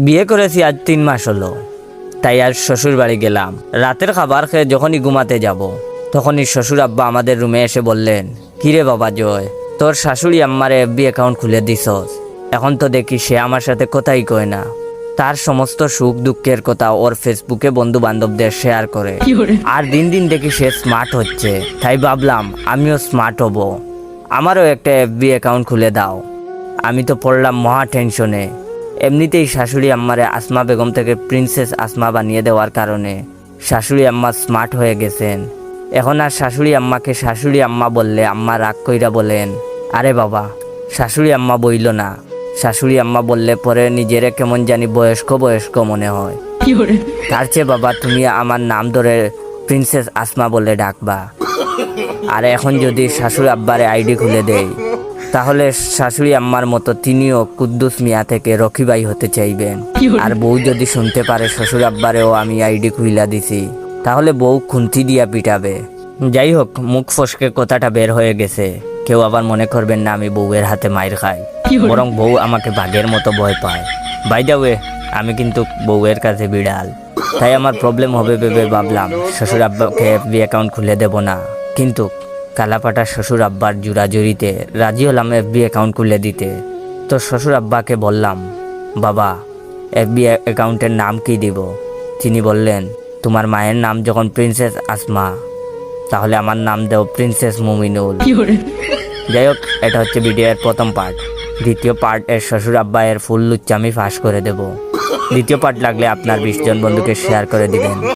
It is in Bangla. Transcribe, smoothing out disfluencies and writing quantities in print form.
বিয়ে করেছি আজ 3 মাস হলো, তাই আজ শ্বশুর বাড়ি গেলাম। রাতের খাবার খেয়ে যখনই ঘুমাতে যাব, তখনই শ্বশুর আব্বা আমাদের রুমে এসে বললেন, কিরে বাবা জয়, তোর শাশুড়ি আম্মার এফবি অ্যাকাউন্ট খুলে দিছস। এখন তো দেখি সে আমার সাথে কথাই কয় না, তার সমস্ত সুখ দুঃখের কথা ওর ফেসবুকে বন্ধু বান্ধবদের শেয়ার করে। আর দিন দিন দেখি সে স্মার্ট হচ্ছে, তাই ভাবলাম আমিও স্মার্ট হব, আমারও একটা এফবি অ্যাকাউন্ট খুলে দাও। আমি তো পড়লাম মহা টেনশনে। এমনিতেই শাশুড়ি আম্মারে আসমা বেগম থেকে প্রিন্সেস আসমা বানিয়ে দেওয়ার কারণে শাশুড়ি আম্মা স্মার্ট হয়ে গেছেন। এখন আর শাশুড়ি আম্মাকে শাশুড়ি আম্মা বললে আম্মা রাগ কইরা বলেন, আরে বাবা শাশুড়ি আম্মা বইল না, শাশুড়ি আম্মা বললে পরে নিজেরে কেমন জানি বয়স্ক বয়স্ক মনে হয়। তার চেয়ে বাবা তুমি আমার নাম ধরে প্রিন্সেস আসমা বলে ডাকবা। আর এখন যদি শাশুড়ি আব্বারে আইডি খুলে দেয়, তাহলে শাশুড়ি আম্মার মতো তিনিও কুদ্দুস মিয়া থেকে রকিবাই হতে চাইবেন। আর বউ যদি শুনতে পারে শ্বশুর আব্বারেও আমি আইডি খুইলা দিছি, তাহলে বউ খুন্তি দিয়া পিটাবে। যাই হোক, মুখ ফসকে কথাটা বের হয়ে গেছে, কেউ আবার মনে করবেন না আমি বউয়ের হাতে মাইর খাই, বরং বউ আমাকে বাঘের মতো ভয় পায়। বাই দ্য ওয়ে, আমি কিন্তু বউয়ের কাছে বিড়াল, তাই আমার প্রবলেম হবে ভেবে ভাবলাম শ্বশুর আব্বাকে এফবি অ্যাকাউন্ট খুলে দেব না। কিন্তু কালাপাটা শ্বশুর আব্বার জুড়াজুড়িতে রাজি হলাম এফবি অ্যাকাউন্ট খুলে দিতে। তো শ্বশুর আব্বাকে বললাম, বাবা এফবি অ্যাকাউন্টের নাম কি দিব? তিনি বললেন, তোমার মায়ের নাম যখন প্রিন্সেস আসমা, তাহলে আমার নাম দেও প্রিন্সেস মুমিনুল। যাই হোক, এটা হচ্ছে ভিডিওর প্রথম পার্ট। দ্বিতীয় পার্ট এর শ্বশুর আব্বা এর ফুল লুচ্চা আমি ফাঁস করে দেব। দ্বিতীয় পার্ট লাগলে আপনার 20 জন বন্ধুকে শেয়ার করে দিবেন।